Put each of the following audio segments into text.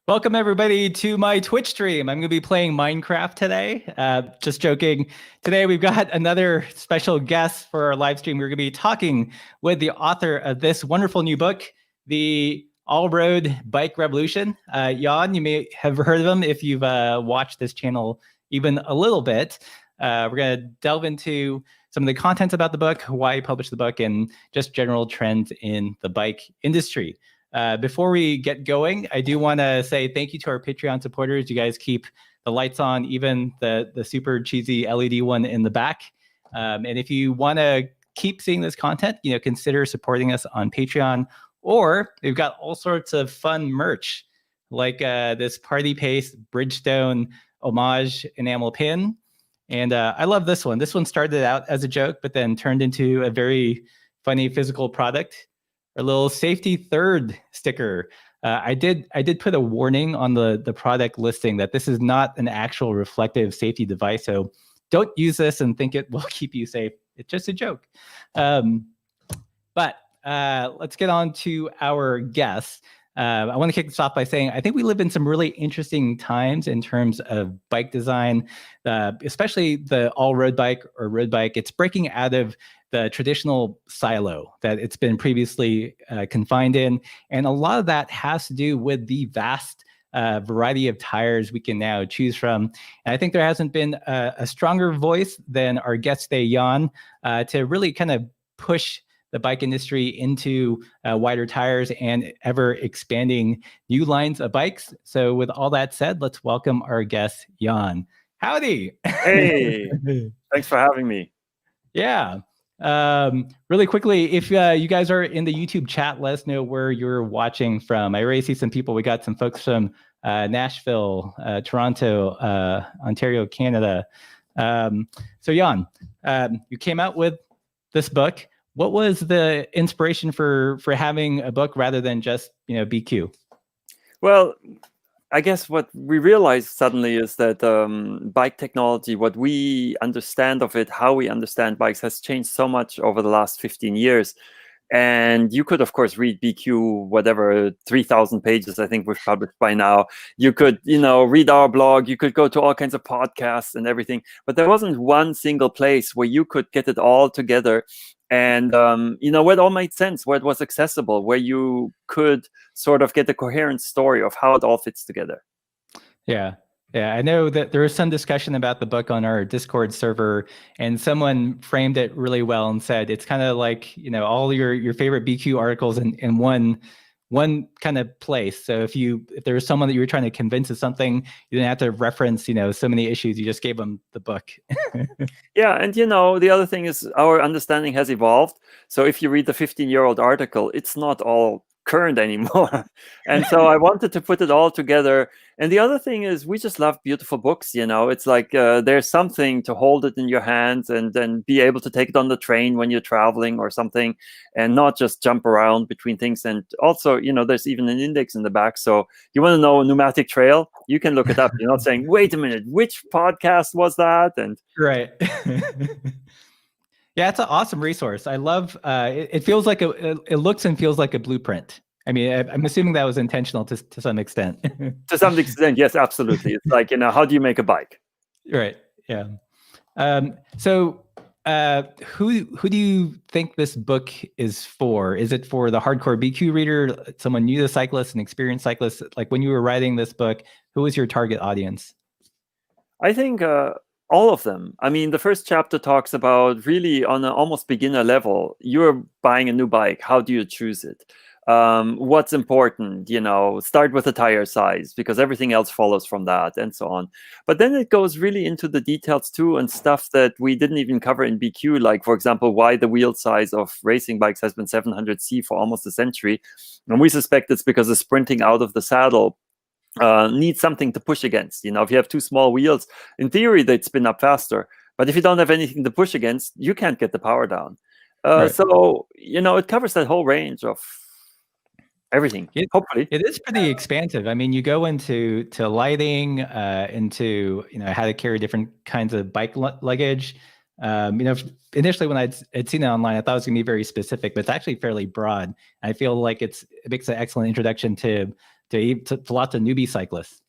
Welcome everybody to my Twitch stream. I'm going to be playing Minecraft today. Just joking. Today we've got another special guest for our live stream. We're going to be talking with the author of this wonderful new book, The All-Road Bike Revolution. Jan, you may have heard of him if you've watched this channel even a little bit. We're going to delve into some of the contents about the book, why he published the book, and just general trends in the bike industry. Before we get going, I do want to say thank you to our Patreon supporters. You guys keep the lights on, even the super cheesy LED one in the back. And if you want to keep seeing this content, consider supporting us on Patreon. Or we've got all sorts of fun merch, like this Party Paste Bridgestone homage enamel pin. And I love this one. This one started out as a joke, but then turned into a very funny physical product. A little safety third sticker. I did put a warning on the product listing that this is not an actual reflective safety device. So don't use this and think it will keep you safe. It's just a joke. But let's get on to our guests. I want to kick this off by saying I think we live in some really interesting times in terms of bike design, especially the all-road bike or road bike. It's breaking out of the traditional silo that it's been previously confined in. And a lot of that has to do with the vast variety of tires we can now choose from. And I think there hasn't been a stronger voice than our guest today, Jan, to really kind of push the bike industry into wider tires and ever expanding new lines of bikes. So with all that said, let's welcome our guest, Jan. Howdy. Hey, thanks for having me. Yeah. Really quickly, if you guys are in the YouTube chat, let us know where you're watching from. I already see some people. We got some folks from Nashville, Toronto, Ontario, Canada. So Jan, you came out with this book. What was the inspiration for having a book rather than just BQ? Well, I guess what we realized suddenly is that bike technology, what we understand of it, how we understand bikes, has changed so much over the last 15 years. And you could, of course, read BQ, whatever, 3,000 pages, I think we've published by now. You could, read our blog. You could go to all kinds of podcasts and everything. But there wasn't one single place where you could get it all together. And, where it all made sense, where it was accessible, where you could sort of get a coherent story of how it all fits together. Yeah. Yeah, I know that there was some discussion about the book on our Discord server, and someone framed it really well and said it's kind of like, all your favorite BQ articles in one kind of place. So if there was someone that you were trying to convince of something, you didn't have to reference, so many issues. You just gave them the book. Yeah, and the other thing is our understanding has evolved. So if you read the 15-year-old article, it's not all current anymore. And so I wanted to put it all together. And the other thing is we just love beautiful books. It's like there's something to hold it in your hands and then be able to take it on the train when you're traveling or something, and not just jump around between things. And also, there's even an index in the back. So you want to know a pneumatic trail, you can look it up. You're not saying, wait a minute, which podcast was that? And right. Yeah, it's an awesome resource. I love it. Feels like it looks and feels like a blueprint. I mean, I'm assuming that was intentional to some extent. To some extent, yes, absolutely. It's like, how do you make a bike? Right. Yeah. So who do you think this book is for? Is it for the hardcore BQ reader, someone new to cyclists, an experienced cyclist? Like when you were writing this book, who was your target audience? I think all of them. I mean, the first chapter talks about really on an almost beginner level. You're buying a new bike. How do you choose it? What's important? Start with the tire size, because everything else follows from that, and so on. But then it goes really into the details too, and stuff that we didn't even cover in BQ, like, for example, why the wheel size of racing bikes has been 700C for almost a century. And we suspect it's because the sprinting out of the saddle needs something to push against. If you have two small wheels, in theory, they'd spin up faster. But if you don't have anything to push against, you can't get the power down. Right. So, it covers that whole range of everything. Hopefully, it is pretty expansive. I mean, you go into lighting, into how to carry different kinds of bike luggage. Initially when I'd seen it online, I thought it was going to be very specific, but it's actually fairly broad. I feel like it makes an excellent introduction to to lots of newbie cyclists.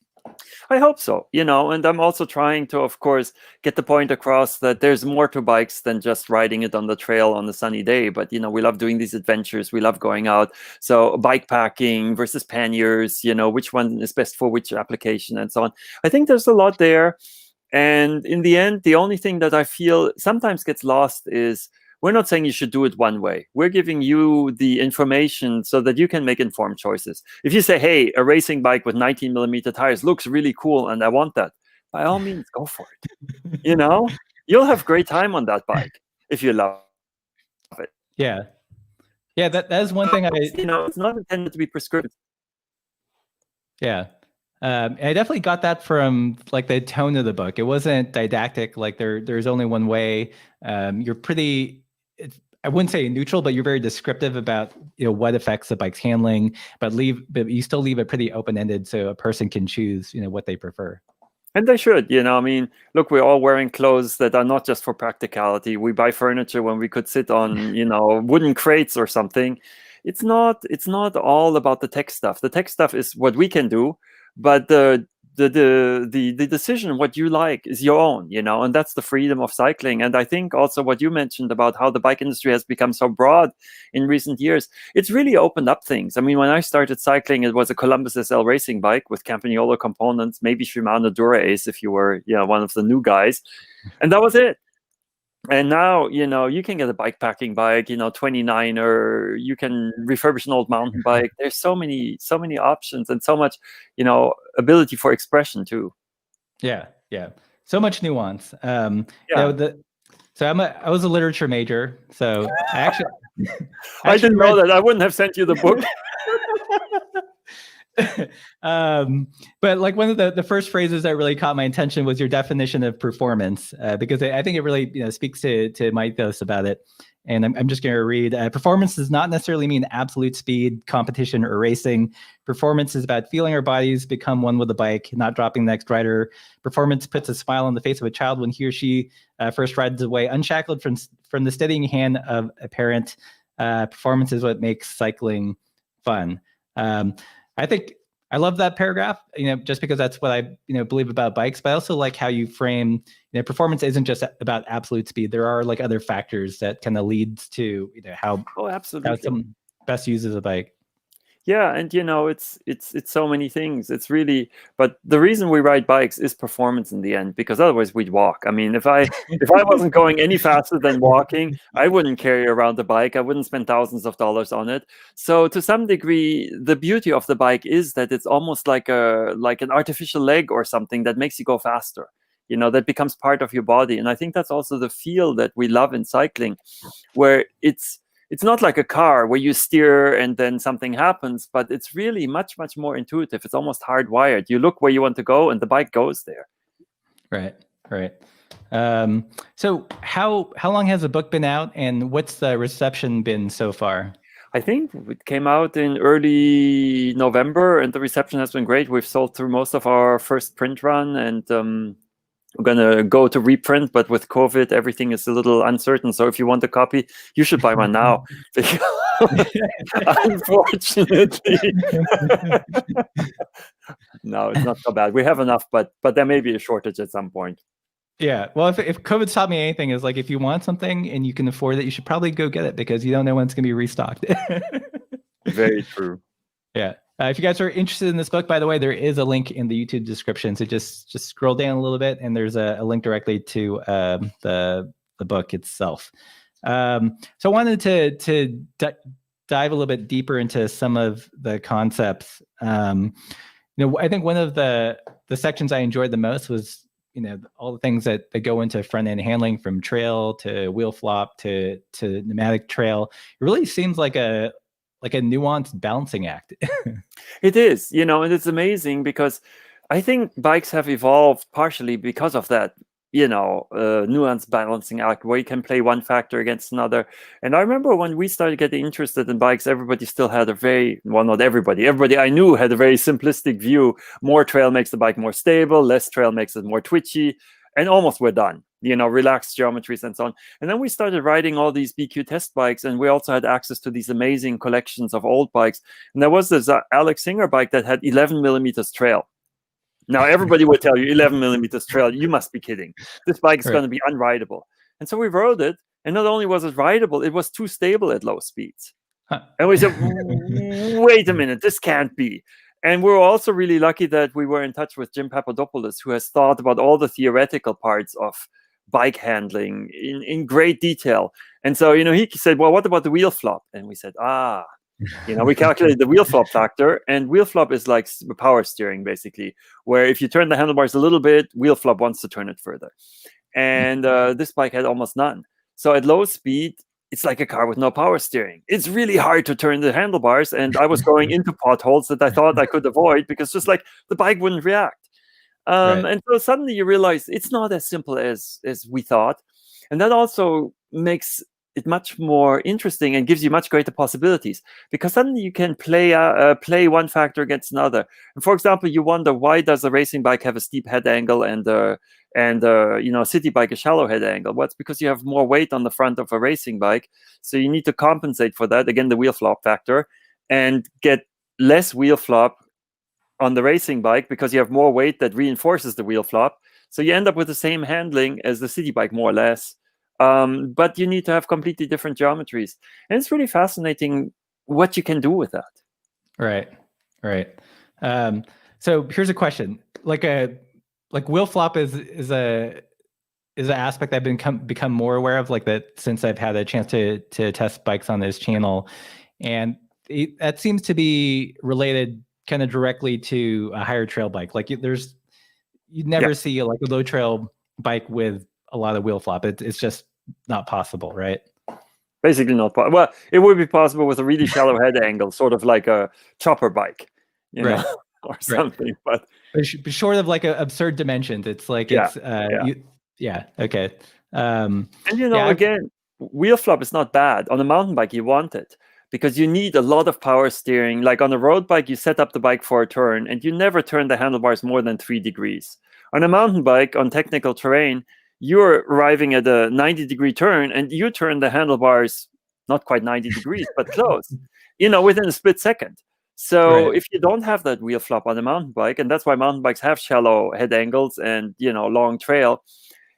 I hope so, and I'm also trying to, of course, get the point across that there's more to bikes than just riding it on the trail on a sunny day. But, we love doing these adventures. We love going out. So bike packing versus panniers, which one is best for which application and so on. I think there's a lot there. And in the end, the only thing that I feel sometimes gets lost is we're not saying you should do it one way. We're giving you the information so that you can make informed choices. If you say, hey, a racing bike with 19 millimeter tires looks really cool and I want that, by all means, go for it. You'll have great time on that bike if you love it. Yeah. Yeah, that is one thing it's not intended to be prescriptive. Yeah. I definitely got that from like the tone of the book. It wasn't didactic. Like there's only one way. You're pretty, I wouldn't say neutral, but you're very descriptive about what affects the bike's handling, but you still leave it pretty open-ended so a person can choose what they prefer. And they should, look, we're all wearing clothes that are not just for practicality. We buy furniture when we could sit on, wooden crates or something. It's not all about the tech stuff. The tech stuff is what we can do, but the decision, what you like, is your own, and that's the freedom of cycling. And I think also what you mentioned about how the bike industry has become so broad in recent years, it's really opened up things. I mean, when I started cycling, it was a Columbus SL racing bike with Campagnolo components, maybe Shimano Dura Ace if you were, one of the new guys, and that was it. And now, you can get a bike packing bike, 29er, you can refurbish an old mountain bike. There's so many options and so much, ability for expression too. Yeah. So much nuance. Yeah. I was a literature major, so I actually I didn't know that. I wouldn't have sent you the book. But like one of the first phrases that really caught my attention was your definition of performance, because I think it really speaks to my ethos about it. And I'm just going to read, performance does not necessarily mean absolute speed, competition, or racing. Performance is about feeling our bodies become one with the bike, not dropping the next rider. Performance puts a smile on the face of a child when he or she first rides away, unshackled from the steadying hand of a parent. Performance is what makes cycling fun. I think I love that paragraph, just because that's what I, believe about bikes, but I also like how you frame, performance isn't just about absolute speed. There are like other factors that kind of leads to, how some best uses a bike. Yeah, and it's so many things. It's really, but the reason we ride bikes is performance in the end, because otherwise we'd walk. I mean, if I wasn't going any faster than walking, I wouldn't carry around the bike. I wouldn't spend thousands of dollars on it. So to some degree, the beauty of the bike is that it's almost like an artificial leg or something that makes you go faster. That becomes part of your body. And I think that's also the feel that we love in cycling, where it's not like a car where you steer and then something happens, but it's really much, much more intuitive. It's almost hardwired. You look where you want to go and the bike goes there. Right. So how long has the book been out, and what's the reception been so far? I think it came out in early November and the reception has been great. We've sold through most of our first print run, and we're going to go to reprint, but with COVID, everything is a little uncertain. So if you want a copy, you should buy one now. Unfortunately. No, it's not so bad. We have enough, but there may be a shortage at some point. Yeah. Well, if COVID's taught me anything, is like, if you want something and you can afford it, you should probably go get it, because you don't know when it's going to be restocked. Very true. Yeah. If you guys are interested in this book, by the way, there is a link in the YouTube description. So just scroll down a little bit, and there's a link directly to the book itself. So I wanted to dive a little bit deeper into some of the concepts. I think one of the sections I enjoyed the most was all the things that go into front end handling, from trail to wheel flop to pneumatic trail. It really seems like a nuanced balancing act. It is, and it's amazing, because I think bikes have evolved partially because of that, nuanced balancing act, where you can play one factor against another. And I remember when we started getting interested in bikes, everybody still had not everybody I knew had a very simplistic view. More trail makes the bike more stable, less trail makes it more twitchy. and almost we're done. Relaxed geometries and so on. And then we started riding all these BQ test bikes, and we also had access to these amazing collections of old bikes. And there was this Alex Singer bike that had 11 millimeters trail. Now, everybody would tell you 11 millimeters trail. You must be kidding. This bike is going to be unrideable. And so we rode it. And not only was it rideable, it was too stable at low speeds. Huh. And we said, wait a minute, this can't be. And we were also really lucky that we were in touch with Jim Papadopoulos, who has thought about all the theoretical parts of bike handling in great detail. And so, he said, well, what about the wheel flop? And we said, we calculated the wheel flop factor, and wheel flop is like power steering, basically, where if you turn the handlebars a little bit, wheel flop wants to turn it further. And this bike had almost none. So at low speed, it's like a car with no power steering. It's really hard to turn the handlebars, and I was going into potholes that I thought I could avoid because just like the bike wouldn't react. And so suddenly you realize it's not as simple as we thought. And that also makes it much more interesting and gives you much greater possibilities, because suddenly you can play one factor against another. And for example, you wonder, why does a racing bike have a steep head angle and a city bike a shallow head angle? Well, it's because you have more weight on the front of a racing bike, so you need to compensate for that, again, the wheel flop factor, and get less wheel flop on the racing bike because you have more weight that reinforces the wheel flop. So you end up with the same handling as the city bike, more or less. But you need to have completely different geometries. And it's really fascinating what you can do with that. Right. So here's a question. Like wheel flop is an aspect I've become more aware of, like that, since I've had a chance to test bikes on this channel. And that seems to be related kind of directly to a higher trail bike. Like you'd never see like a low trail bike with a lot of wheel flop. It's just not possible, right? Basically not possible. Well, it would be possible with a really shallow head angle, sort of like a chopper bike, know, or something. But short of like absurd dimensions, it's like okay. And again, wheel flop is not bad. On a mountain bike, you want it, because you need a lot of power steering. Like on a road bike, you set up the bike for a turn, and you never turn the handlebars more than 3 degrees. On a mountain bike, on technical terrain, you're arriving at a 90-degree turn, and you turn the handlebars not quite 90 degrees, but close, within a split second. So if you don't have that wheel flop on a mountain bike, and that's why mountain bikes have shallow head angles and, long trail,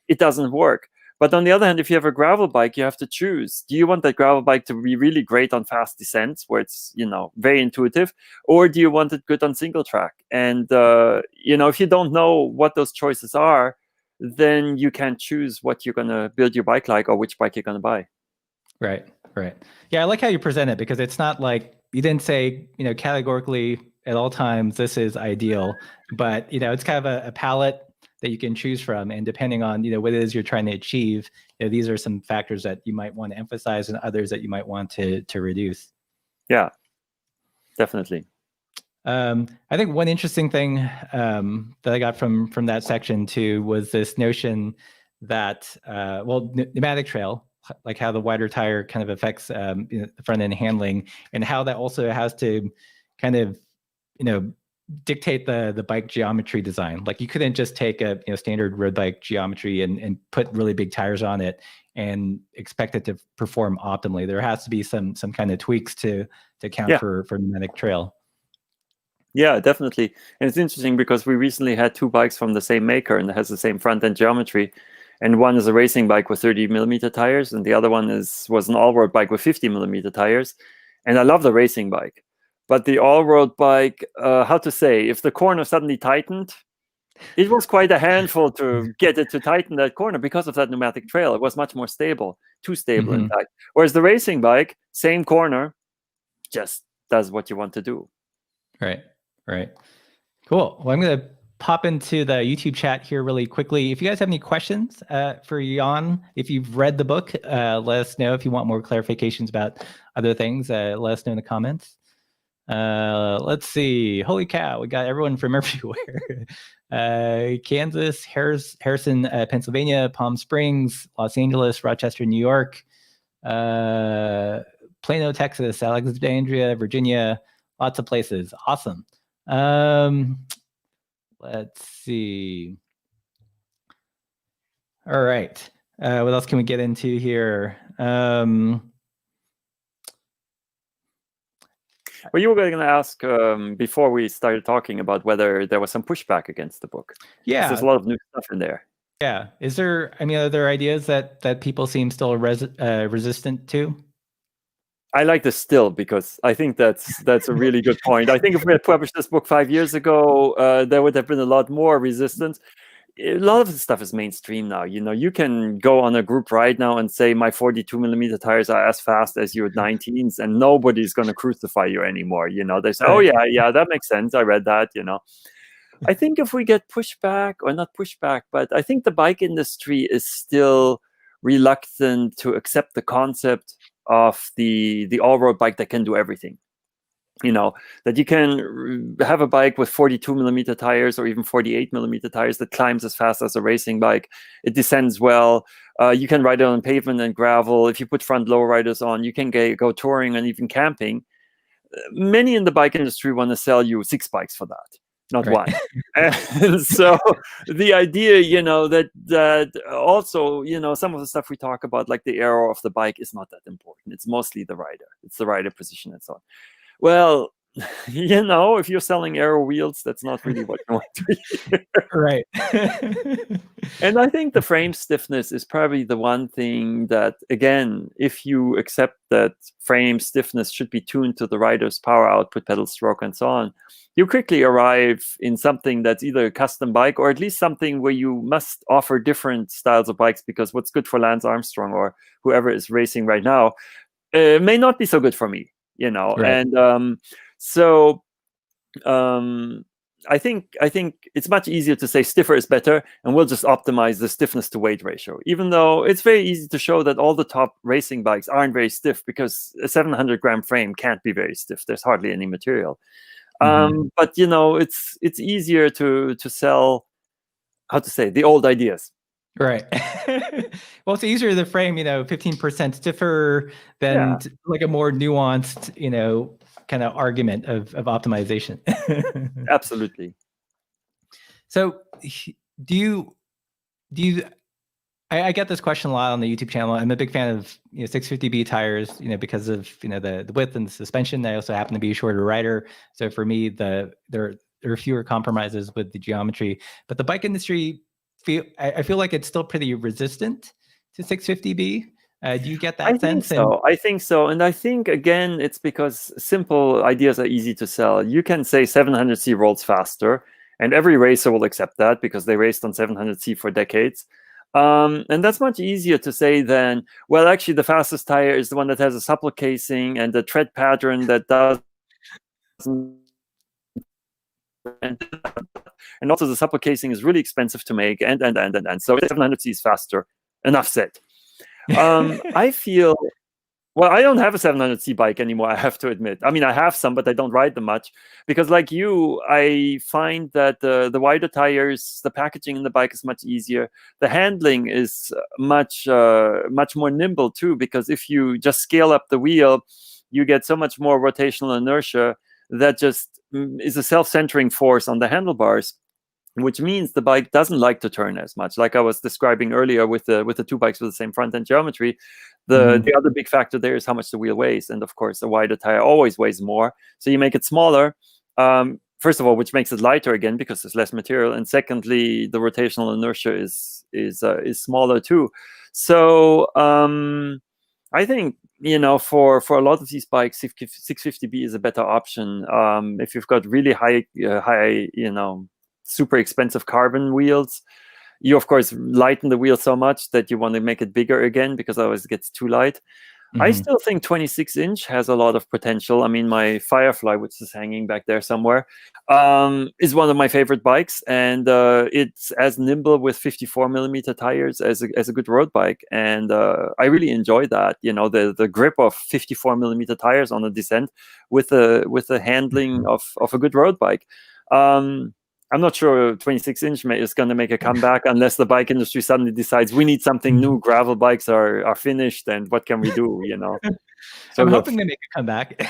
it doesn't work. But on the other hand, if you have a gravel bike, you have to choose. Do you want that gravel bike to be really great on fast descents where it's, very intuitive? Or do you want it good on single track? And, if you don't know what those choices are, then you can't choose what you're going to build your bike like or which bike you're going to buy. Right. Yeah, I like how you present it, because it's not like you didn't say, categorically at all times this is ideal, but, it's kind of a palette that you can choose from, and depending on what it is you're trying to achieve, these are some factors that you might want to emphasize and others that you might want to reduce. Yeah, definitely. I think one interesting thing that I got from that section too was this notion that pneumatic trail, like how the wider tire kind of affects the front end handling, and how that also has to kind of dictate the bike geometry design. Like you couldn't just take a standard road bike geometry and put really big tires on it and expect it to perform optimally. There has to be some kind of tweaks to account for pneumatic trail. Yeah, definitely. And it's interesting because we recently had 2 bikes from the same maker, and it has the same front end geometry. And one is a racing bike with 30 millimeter tires, and the other one was an all-road bike with 50 millimeter tires. And I love the racing bike. But the all-road bike, if the corner suddenly tightened, it was quite a handful to get it to tighten that corner because of that pneumatic trail. It was much more stable, too stable in fact. Whereas the racing bike, same corner, just does what you want to do. Right. Cool. Well, I'm going to pop into the YouTube chat here really quickly. If you guys have any questions for Jan, if you've read the book, let us know. If you want more clarifications about other things, let us know in the comments. Let's see. Holy cow, we got everyone from everywhere. Kansas, Harrison, Pennsylvania, Palm Springs, Los Angeles, Rochester, New York, Plano, Texas, Alexandria, Virginia, lots of places. Awesome. Let's see. All right. What else can we get into here? Well, you were going to ask before we started talking about whether there was some pushback against the book. Yeah. There's a lot of new stuff in there. Yeah. Is there any other ideas that people seem still resistant to? I like the still, because I think that's a really good point. I think if we had published this book 5 years ago, there would have been a lot more resistance. A lot of the stuff is mainstream now. You can go on a group right now and say my 42mm tires are as fast as your 19s, and nobody's going to crucify you anymore. They say, oh yeah, that makes sense. I read that. I think if we get pushback, or not pushback, but I think the bike industry is still reluctant to accept the concept of the all-road bike that can do everything. That you can have a bike with 42mm tires or even 48mm tires that climbs as fast as a racing bike. It descends well. You can ride it on pavement and gravel. If you put front lowriders on, you can go touring and even camping. Many in the bike industry want to sell you 6 bikes for that, not one. And so the idea, that also, some of the stuff we talk about, like the aero of the bike, is not that important. It's mostly the rider. It's the rider position and so on. Well, if you're selling aero wheels, that's not really what you want to hear. Right. And I think the frame stiffness is probably the one thing that, again, if you accept that frame stiffness should be tuned to the rider's power output, pedal stroke, and so on, you quickly arrive in something that's either a custom bike, or at least something where you must offer different styles of bikes, because what's good for Lance Armstrong or whoever is racing right now may not be so good for me. Right. And so I think it's much easier to say stiffer is better, and we'll just optimize the stiffness to weight ratio, even though it's very easy to show that all the top racing bikes aren't very stiff, because a 700-gram frame can't be very stiff. There's hardly any material. But it's easier to sell, how to say, the old ideas. Right. Well, it's easier to frame, 15% stiffer than like a more nuanced, kind of argument of optimization. Absolutely. So do you I get this question a lot on the YouTube channel. I'm a big fan of 650B tires, because of the width and the suspension. I also happen to be a shorter rider, so for me there are fewer compromises with the geometry. But the bike industry, I feel like it's still pretty resistant to 650B. Do you get that sense? I think so. And I think, again, it's because simple ideas are easy to sell. You can say 700C rolls faster, and every racer will accept that, because they raced on 700C for decades. And that's much easier to say than, well, actually, the fastest tire is the one that has a supple casing and the tread pattern that doesn't. And also the supple casing is really expensive to make, and so 700C is faster. Enough said. I feel, well, I don't have a 700C bike anymore, I have to admit. I mean, I have some, but I don't ride them much, because like you, I find that the wider tires, the packaging in the bike is much easier. The handling is much more nimble too, because if you just scale up the wheel, you get so much more rotational inertia that just is a self-centering force on the handlebars, which means the bike doesn't like to turn as much. Like I was describing earlier with the 2 bikes with the same front end geometry, the other big factor there is how much the wheel weighs. And of course, a wider tire always weighs more. So you make it smaller, first of all, which makes it lighter again, because there's less material. And secondly, the rotational inertia is smaller too. So I think, for a lot of these bikes, 650B is a better option. If you've got really high, super expensive carbon wheels, you of course lighten the wheel so much that you want to make it bigger again, because otherwise it gets too light. I still think 26-inch has a lot of potential. I mean, my Firefly, which is hanging back there somewhere, is one of my favorite bikes, and it's as nimble with 54mm tires as a good road bike, and I really enjoy that. The grip of 54mm tires on a descent with the handling of a good road bike. I'm not sure 26-inch is going to make a comeback unless the bike industry suddenly decides we need something new. Gravel bikes are finished, and what can we do? So I'm hoping they make a comeback.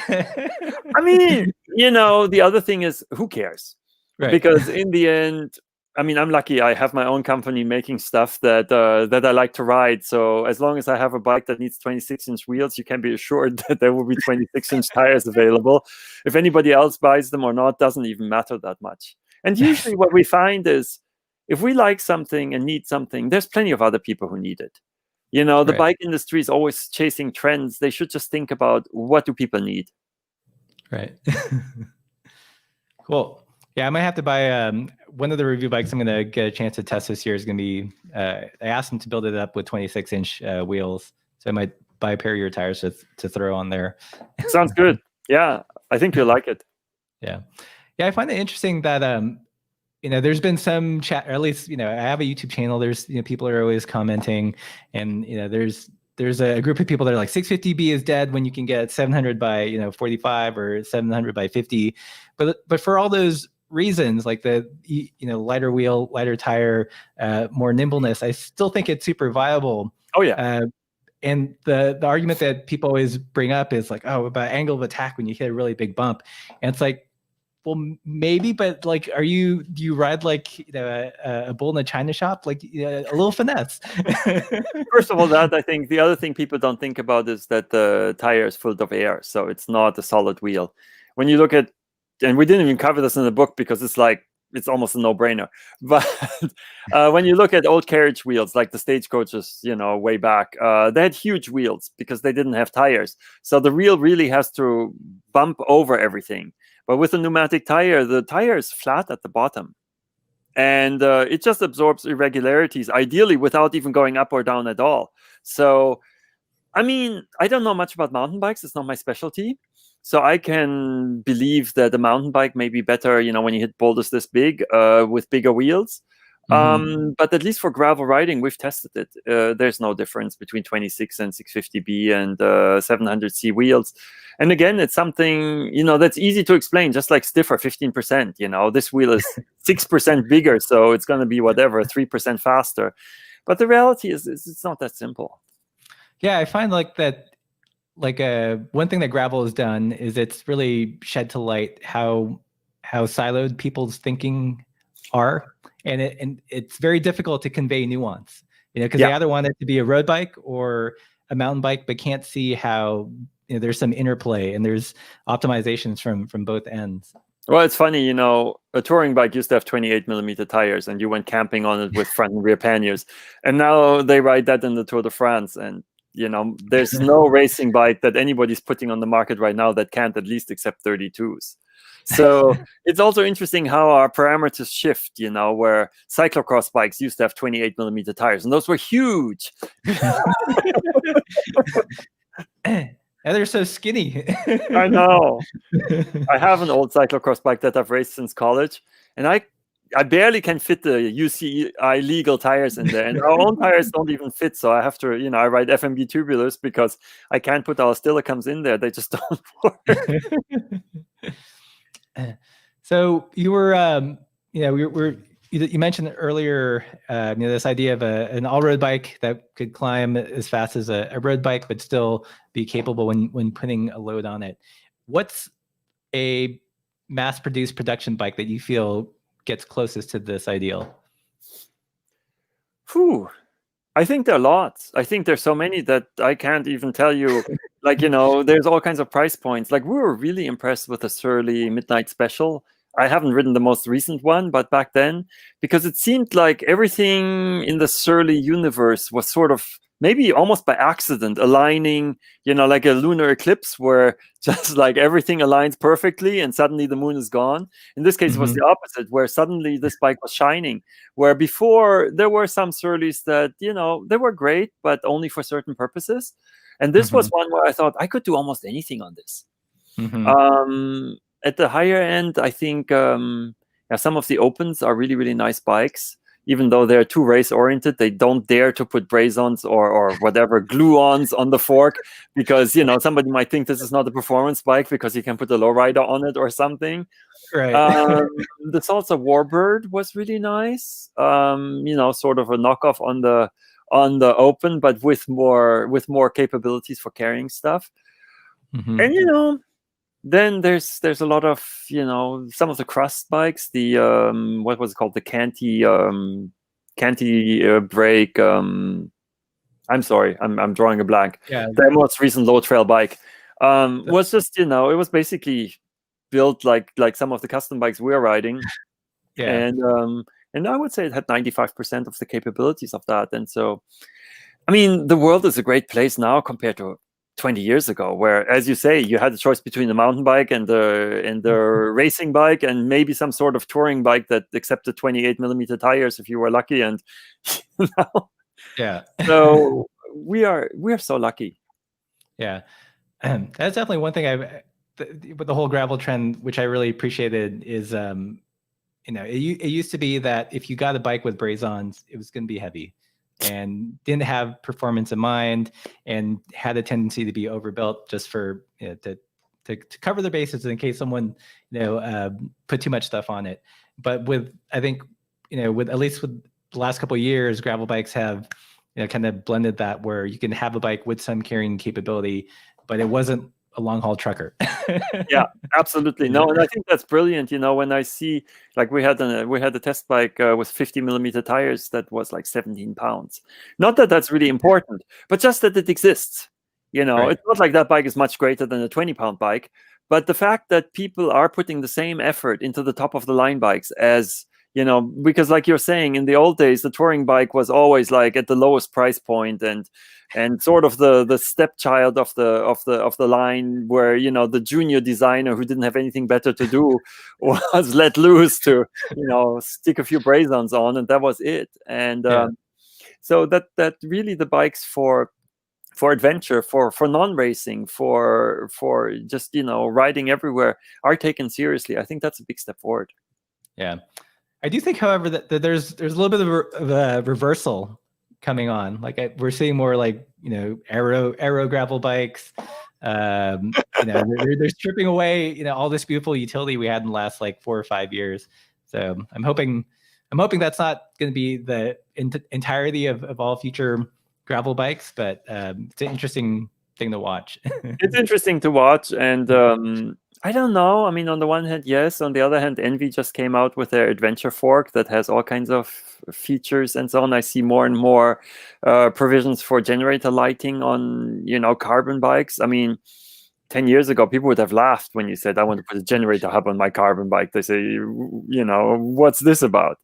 I mean, the other thing is, who cares? Right. Because in the end, I mean, I'm lucky. I have my own company making stuff that I like to ride. So as long as I have a bike that needs 26-inch wheels, you can be assured that there will be 26-inch tires available. If anybody else buys them or not, doesn't even matter that much. And usually what we find is if we like something and need something, there's plenty of other people who need it. You know, the Right. bike industry is always chasing trends. They should just think about what do people need. Right. Cool. Yeah, I might have to buy one of the review bikes I'm going to get a chance to test this year is going to be, I asked them to build it up with 26-inch wheels. So I might buy a pair of your tires to throw on there. Sounds good. Yeah, I think you'll like it. Yeah. Yeah, I find it interesting that, there's been some chat, or at least, I have a YouTube channel. There's, people are always commenting, and, there's a group of people that are like 650B is dead when you can get 700 by, 45 or 700 by 50. But for all those reasons, like the lighter wheel, lighter tire, more nimbleness, I still think it's super viable. Oh yeah. And the argument that people always bring up is like, oh, about angle of attack when you hit a really big bump, and it's like, well, maybe, but like, do you ride like a bull in a china shop, like a little finesse? First of all, that I think the other thing people don't think about is that the tire is full of air, so it's not a solid wheel. When you look at, and we didn't even cover this in the book because it's almost a no-brainer. But when you look at old carriage wheels, like the stagecoaches, way back, they had huge wheels because they didn't have tires. So the wheel really has to bump over everything. But with a pneumatic tire, the tire is flat at the bottom. And it just absorbs irregularities, ideally without even going up or down at all. So, I mean, I don't know much about mountain bikes. It's not my specialty. So I can believe that the mountain bike may be better, when you hit boulders this big with bigger wheels. But at least for gravel riding, we've tested it. There's no difference between 26 and 650B and 700C wheels. And again, it's something, that's easy to explain, just like stiffer 15%. This wheel is 6% bigger, so it's going to be whatever, 3% faster. But the reality is it's not that simple. Yeah, I find like that. Like one thing that gravel has done is it's really shed to light how siloed people's thinking are, and it's very difficult to convey nuance. Because they either want it to be a road bike or a mountain bike, but can't see how there's some interplay and there's optimizations from both ends. Well, it's funny, a touring bike used to have 28mm tires, and you went camping on it with front and rear panniers, and now they ride that in the Tour de France, and there's no racing bike that anybody's putting on the market right now that can't at least accept 32s. So it's also interesting how our parameters shift, where cyclocross bikes used to have 28mm tires, and those were huge. And they're so skinny. I know. I have an old cyclocross bike that I've raced since college, and I barely can fit the UCI legal tires in there, and our own tires don't even fit. So I have to, I ride FMB tubulars because I can't put our Stilicums in there. They just don't work. So you were, you mentioned earlier, this idea of an all-road bike that could climb as fast as a road bike, but still be capable when putting a load on it. What's a mass-produced production bike that you feel gets closest to this ideal? I think there are lots. I think there's so many that I can't even tell you. There's all kinds of price points. Like, we were really impressed with the Surly Midnight Special. I haven't ridden the most recent one, but back then, because it seemed like everything in the Surly universe was sort of maybe almost by accident aligning, like a lunar eclipse where just like everything aligns perfectly and suddenly the moon is gone. In this case, it was the opposite, where suddenly this bike was shining, where before there were some Surleys that, they were great, but only for certain purposes. And this was one where I thought I could do almost anything on this. At the higher end, I think some of the Opens are really, really nice bikes. Even though they're too race-oriented, they don't dare to put braze-ons or whatever glue-ons on the fork because, somebody might think this is not a performance bike because you can put a lowrider on it or something. Right. The Salsa Warbird was really nice. Sort of a knockoff on the Open, but with more capabilities for carrying stuff. And then there's a lot of, some of the crust bikes, the what was it called, the canty brake. I'm sorry, I'm drawing a blank. Yeah. The most recent low trail bike was just, it was basically built like some of the custom bikes we're riding. Yeah. And I would say it had 95% of the capabilities of that. And so, I mean, the world is a great place now compared to 20 years ago, where, as you say, you had the choice between the mountain bike and the racing bike, and maybe some sort of touring bike that accepted 28mm tires if you were lucky. And Yeah. so we are so lucky. Yeah. That's definitely one thing with the whole gravel trend, which I really appreciated, is it used to be that if you got a bike with braze-ons, it was going to be heavy and didn't have performance in mind and had a tendency to be overbuilt just for to cover the bases in case someone put too much stuff on it. But I think with at least with the last couple of years, gravel bikes have kind of blended that, where you can have a bike with some carrying capability, but it wasn't a long haul trucker. Yeah, absolutely. No, and I think that's brilliant. When I see, like, we had a test bike with 50mm tires that was like 17 pounds. Not that that's really important, but just that it exists. Right. It's not like that bike is much greater than a 20-pound bike, but the fact that people are putting the same effort into the top of the line bikes as, because, like you're saying, in the old days, the touring bike was always like at the lowest price point and sort of the stepchild of the line, where the junior designer who didn't have anything better to do was let loose to stick a few braze-ons on, and that was it. And so that really the bikes for adventure, for non-racing, for just riding everywhere are taken seriously. I think that's a big step forward. Yeah. I do think, however, that there's a little bit of a reversal coming on. Like we're seeing more like aero gravel bikes. They're stripping away all this beautiful utility we had in the last like 4 or 5 years. So I'm hoping that's not going to be the entirety of all future gravel bikes, but it's an interesting thing to watch. It's interesting to watch, and I don't know. I mean, on the one hand, yes. On the other hand, Envy just came out with their adventure fork that has all kinds of features and so on. I see more and more provisions for generator lighting on, carbon bikes. I mean, 10 years ago, people would have laughed when you said, I want to put a generator hub on my carbon bike. They say, what's this about?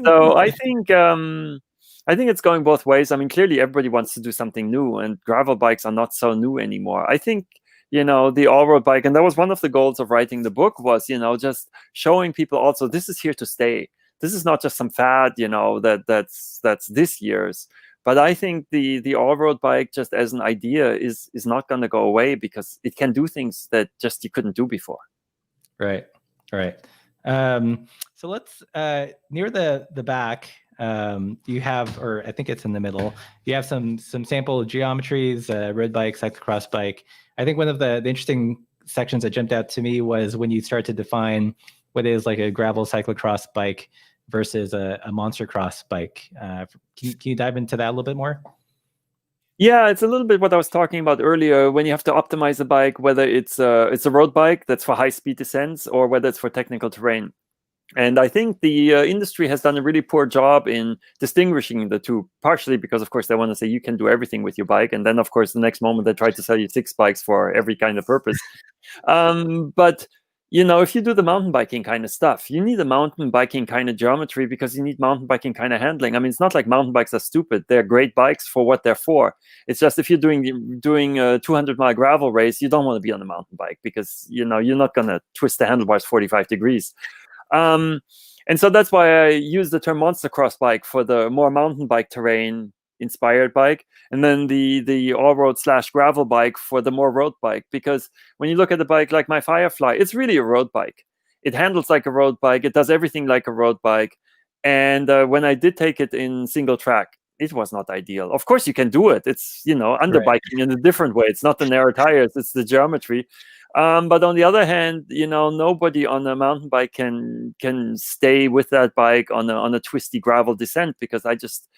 So I think it's going both ways. I mean, clearly everybody wants to do something new, and gravel bikes are not so new anymore. I think, the all-road bike, and that was one of the goals of writing the book, was, just showing people also this is here to stay. This is not just some fad, that's this year's. But I think the all-road bike, just as an idea, is not going to go away, because it can do things that just you couldn't do before. Right. So let's near the back. You have, or I think it's in the middle, you have some sample geometries, road bike, cyclocross bike. I think one of the interesting sections that jumped out to me was when you start to define what is like a gravel cyclocross bike versus a monster cross bike. Can you dive into that a little bit more? Yeah, it's a little bit what I was talking about earlier, when you have to optimize a bike, whether it's a road bike that's for high-speed descents or whether it's for technical terrain. And I think the industry has done a really poor job in distinguishing the two, partially because, of course, they want to say you can do everything with your bike. And then, of course, the next moment they try to sell you 6 bikes for every kind of purpose. But, if you do the mountain biking kind of stuff, you need a mountain biking kind of geometry, because you need mountain biking kind of handling. I mean, it's not like mountain bikes are stupid. They're great bikes for what they're for. It's just if you're doing a 200-mile gravel race, you don't want to be on a mountain bike, because, you're not going to twist the handlebars 45 degrees. And so that's why I use the term monster cross bike for the more mountain bike terrain inspired bike, and then the all-road / gravel bike for the more road bike. Because when you look at a bike like my Firefly, it's really a road bike. It handles like a road bike. It does everything like a road bike. And when I did take it in single track, it was not ideal. Of course, you can do it. It's, underbiking in a different way. It's not the narrow tires, it's the geometry. But on the other hand, nobody on a mountain bike can stay with that bike on a twisty gravel descent, because I just,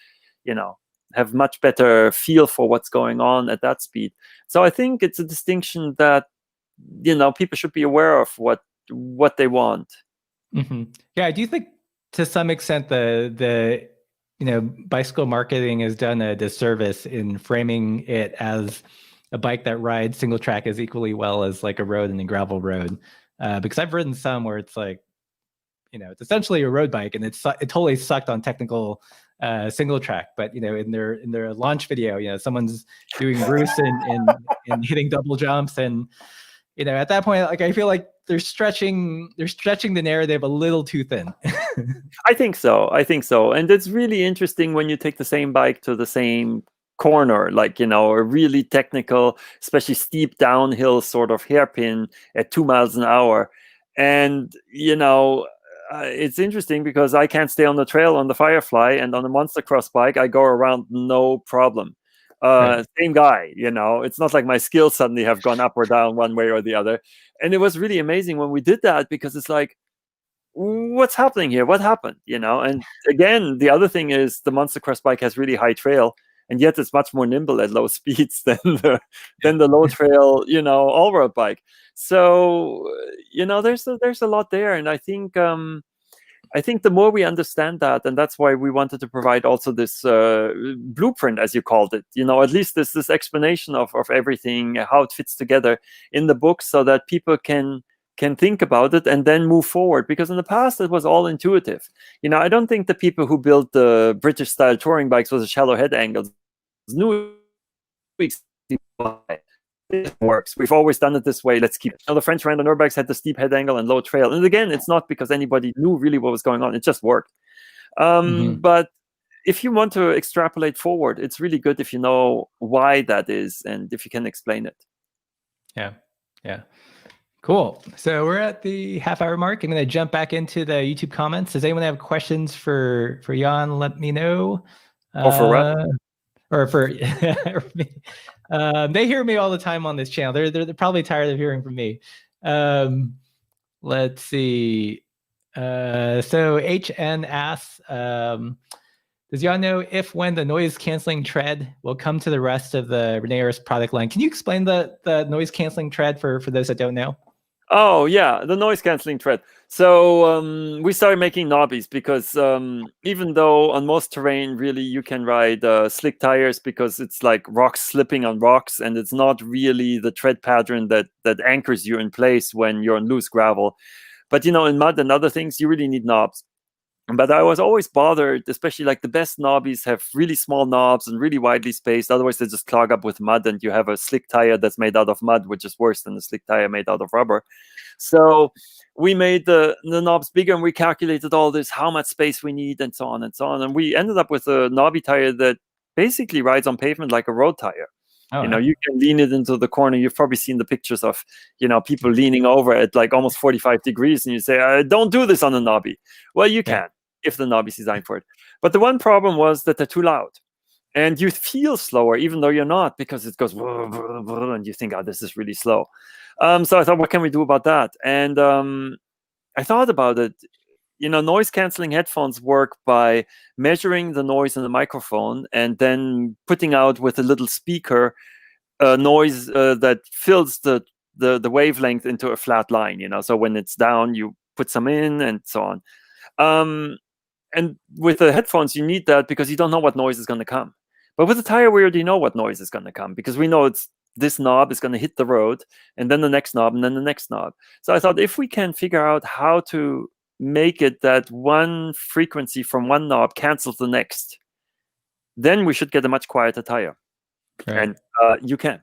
have much better feel for what's going on at that speed. So I think it's a distinction that people should be aware of what they want. Yeah, I do think to some extent the bicycle marketing has done a disservice in framing it as a bike that rides single track as equally well as like a road and a gravel road. Because I've ridden some where it's like, it's essentially a road bike, and it totally sucked on technical single track. But in their launch video, someone's doing roost and hitting double jumps, and at that point, like I feel like they're stretching the narrative a little too thin. I think so. And it's really interesting when you take the same bike to the same corner, like, a really technical, especially steep downhill sort of hairpin at 2 miles an hour. And, it's interesting because I can't stay on the trail on the Firefly, and on the Monster Cross bike, I go around no problem. Right. Same guy, it's not like my skills suddenly have gone up or down one way or the other. And it was really amazing when we did that, because it's like, what's happening here? What happened? And again, the other thing is the Monster Cross bike has really high trail, and yet it's much more nimble at low speeds than the low trail, all-road bike. So, there's a lot there. And I think the more we understand that, and that's why we wanted to provide also this blueprint, as you called it, at least this explanation of everything, how it fits together in the book, so that people can think about it and then move forward. Because in the past, it was all intuitive. I don't think the people who built the British style touring bikes with the shallow head angles knew it works. We've always done it this way. Let's keep it. The French randonneur bikes had the steep head angle and low trail. And again, it's not because anybody knew really what was going on. It just worked. But if you want to extrapolate forward, it's really good if you know why that is and if you can explain it. Yeah. Cool. So we're at the half-hour mark. I'm going to jump back into the YouTube comments. Does anyone have questions for Jan? Let me know. Or for what? Or for me. They hear me all the time on this channel. They're probably tired of hearing from me. Let's see. So HN asks, does Jan know if when the noise canceling tread will come to the rest of the Reneers product line? Can you explain the noise canceling tread for those that don't know? Oh, yeah, the noise canceling tread. So we started making knobbies because even though on most terrain, really, you can ride slick tires because it's like rocks slipping on rocks, and it's not really the tread pattern that anchors you in place when you're on loose gravel. But, in mud and other things, you really need knobs. But I was always bothered, especially like the best knobbies have really small knobs and really widely spaced. Otherwise, they just clog up with mud, and you have a slick tire that's made out of mud, which is worse than a slick tire made out of rubber. So we made the knobs bigger, and we calculated all this, how much space we need, and so on and so on. And we ended up with a knobby tire that basically rides on pavement like a road tire. Oh, you can lean it into the corner. You've probably seen the pictures of, people leaning over at like almost 45 degrees, and you say, don't do this on a knobby. Well, you can if the knob is designed for it. But the one problem was that they're too loud. And you feel slower, even though you're not, because it goes, and you think, this is really slow. So I thought, what can we do about that? And I thought about it. Noise canceling headphones work by measuring the noise in the microphone and then putting out with a little speaker noise that fills the wavelength into a flat line. So when it's down, you put some in and so on. And with the headphones, you need that because you don't know what noise is going to come. But with the tire, we already know what noise is going to come because we know this knob is going to hit the road, and then the next knob, and then the next knob. So I thought, if we can figure out how to make it that one frequency from one knob cancels the next, then we should get a much quieter tire. Right. And you can.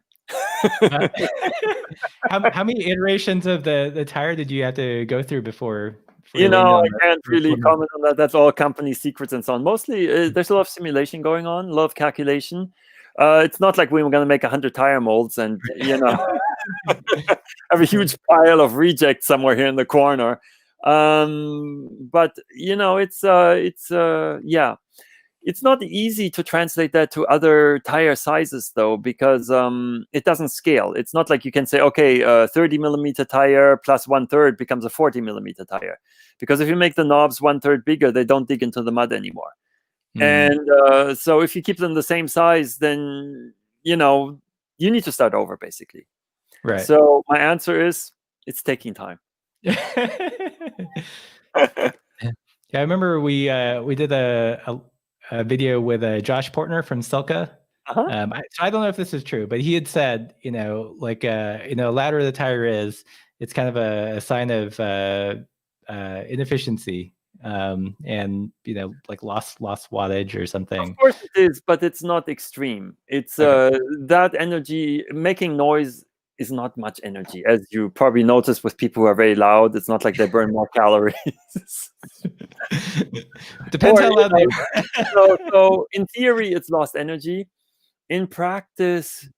How many iterations of the tire did you have to go through before? I can't really comment on that. That's all company secrets and so on. Mostly, there's a lot of simulation going on, a lot of calculation. It's not like we were going to make 100 tire molds and, have a huge pile of rejects somewhere here in the corner. But, it's not easy to translate that to other tire sizes, though, because it doesn't scale. It's not like you can say, okay, a 30 millimeter tire plus 1/3 becomes a 40 millimeter tire. Because if you make the knobs 1/3 bigger, they don't dig into the mud anymore. And so if you keep them the same size, then, you need to start over, basically. Right. So my answer is it's taking time. Yeah, I remember we did a video with Josh Portner from Selka. Uh-huh. So I don't know if this is true, but he had said, like louder the tire is, it's kind of a sign of inefficiency, and like lost wattage or something. Of course it is, but it's not extreme. It's Okay. that energy making noise is not much energy, as you probably notice with people who are very loud. It's not like they burn more calories. Depends Or, how loud they are. so in theory, it's lost energy. In practice,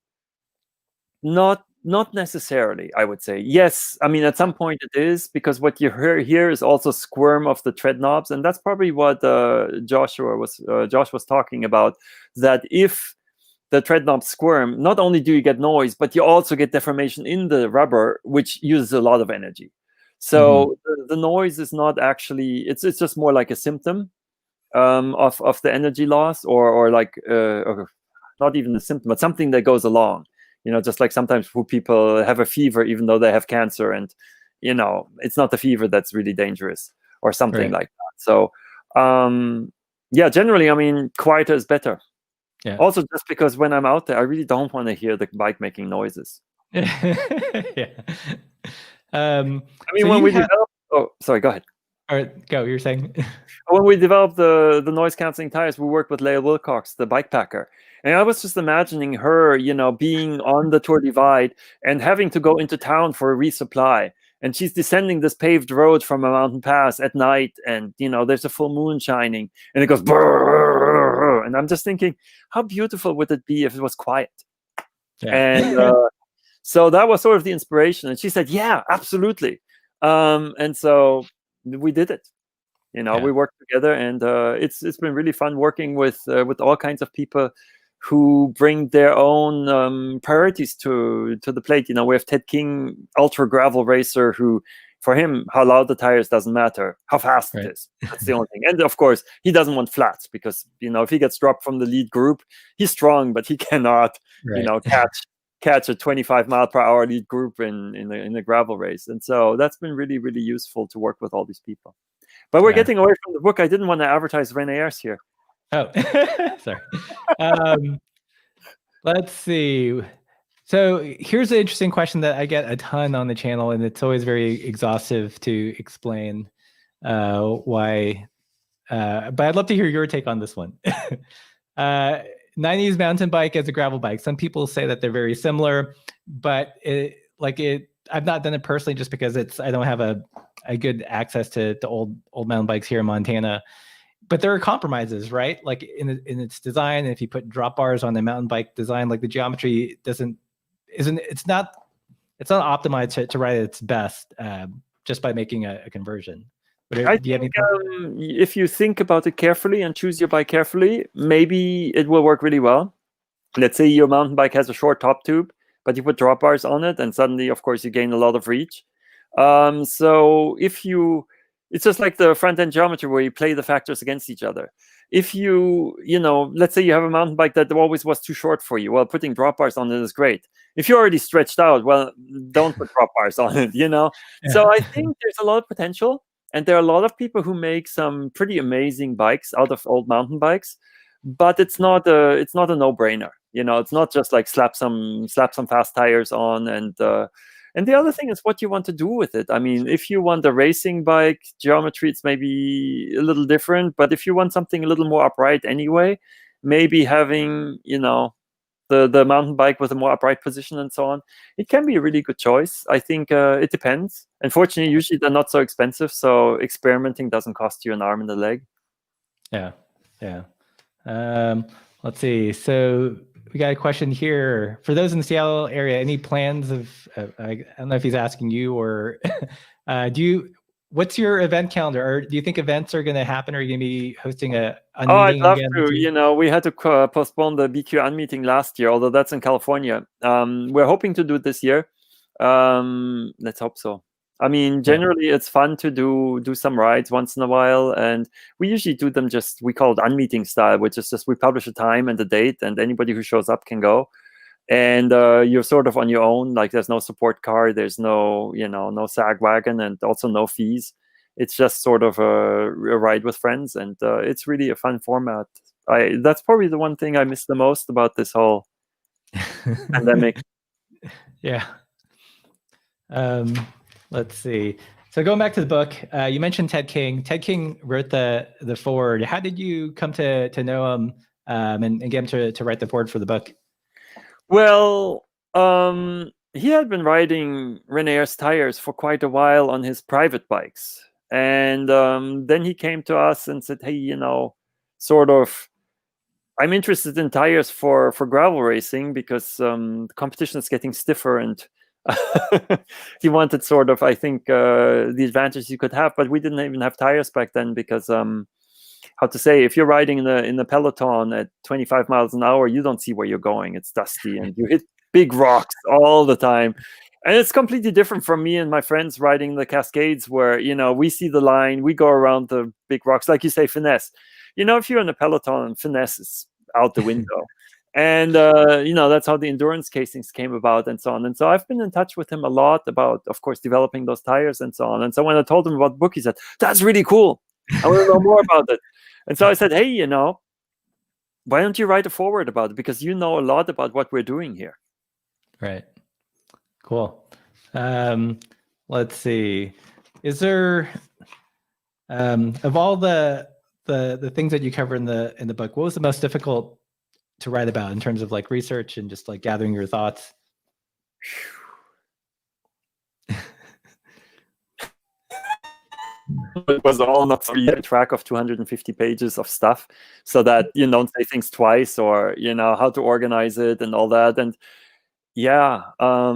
not necessarily, I would say. Yes, I mean, at some point it is, because what you hear here is also squirm of the tread knobs, and that's probably what Josh was talking about, that if the tread knobs squirm, not only do you get noise, but you also get deformation in the rubber, which uses a lot of energy. So the noise is not actually, it's just more like a symptom of the energy loss, or like or not even a symptom, but something that goes along. Just like sometimes people have a fever even though they have cancer, and it's not the fever that's really dangerous, or something Right. like that. So yeah, generally, I mean, quieter is better. Yeah. Also, just because when I'm out there, I really don't want to hear the bike making noises. Yeah. I mean, So when you we have, develop, oh, sorry, go ahead. all right, go. You're saying. When we developed the noise canceling tires, we worked with Leah Wilcox, the bike packer. And I was just imagining her, being on the Tour Divide and having to go into town for a resupply. And she's descending this paved road from a mountain pass at night, and there's a full moon shining, and it goes brrr, and I'm just thinking, how beautiful would it be if it was quiet? Yeah. And so that was sort of the inspiration. And she said, yeah, absolutely. And so we did it. We worked together, and it's been really fun working with all kinds of people who bring their own priorities to the plate. We have Ted King, ultra gravel racer, who, for him, how loud the tires doesn't matter, how fast it is. That's the only thing. And of course, he doesn't want flats, because if he gets dropped from the lead group, he's strong, but he cannot catch a 25-mile-per-hour lead group in a gravel race. And so that's been really, really useful to work with all these people. But we're getting away from the book. I didn't want to advertise René Ayers here. Oh, sorry. Let's see. So here's an interesting question that I get a ton on the channel, and it's always very exhaustive to explain why. But I'd love to hear your take on this one. 90s mountain bike as a gravel bike. Some people say that they're very similar, but I've not done it personally, just because I don't have a good access to old mountain bikes here in Montana. But there are compromises, right? Like in its design, if you put drop bars on the mountain bike design, like the geometry it's not optimized to ride at its best just by making a conversion. I think if you think about it carefully and choose your bike carefully, maybe it will work really well. Let's say your mountain bike has a short top tube, but you put drop bars on it, and suddenly, of course, you gain a lot of reach. So it's just like the front end geometry, where you play the factors against each other. If let's say you have a mountain bike that always was too short for you, well, putting drop bars on it is great. If you're already stretched out, well, don't put drop bars on it, Yeah. So I think there's a lot of potential, and there are a lot of people who make some pretty amazing bikes out of old mountain bikes, but it's not a no-brainer. It's not just like slap some fast tires on, and the other thing is what you want to do with it. I mean, if you want a racing bike geometry, it's maybe a little different. But if you want something a little more upright anyway, maybe having, the mountain bike with a more upright position and so on, it can be a really good choice. I think it depends. Unfortunately, usually they're not so expensive, so experimenting doesn't cost you an arm and a leg. Yeah. Let's see. So we got a question here. For those in the Seattle area, any plans of, I don't know if he's asking you, or what's your event calendar? Or do you think events are going to happen? Or are you going to be hosting a meeting I'd love again? to. We had to postpone the BQ meeting last year, although that's in California. We're hoping to do it this year. Let's hope so. I mean, generally, it's fun to do some rides once in a while, and we usually do them we call it unmeeting style, which is just we publish a time and a date, and anybody who shows up can go. and you're sort of on your own. Like there's no support car, there's no no sag wagon, and also no fees. It's just sort of a ride with friends, and it's really a fun format. That's probably the one thing I miss the most about this whole pandemic. Yeah. Let's see. So going back to the book, you mentioned Ted King. Ted King wrote the foreword. How did you come to know him and get him to write the foreword for the book? Well, he had been riding Renair's tires for quite a while on his private bikes. And then he came to us and said, hey, sort of, I'm interested in tires for gravel racing because the competition is getting stiffer, and he wanted sort of, I think, the advantage you could have, but we didn't even have tires back then because how to say, if you're riding in the peloton at 25 miles an hour, you don't see where you're going. It's dusty and you hit big rocks all the time. And it's completely different from me and my friends riding the Cascades where, we see the line, we go around the big rocks, like you say, finesse. If you're in a peloton, finesse is out the window. And, that's how the endurance casings came about and so on. And so I've been in touch with him a lot about, of course, developing those tires and so on. And so when I told him about the book, he said, that's really cool. I want to know more about it. And so I said, hey, why don't you write a foreword about it? Because you know a lot about what we're doing here. Right. Cool. Let's see. Is there, of all the things that you cover in the book, what was the most difficult to write about in terms of like research and just like gathering your thoughts? It was all not so yet track of 250 pages of stuff, so that you don't say things twice, or how to organize it and all that. And yeah, I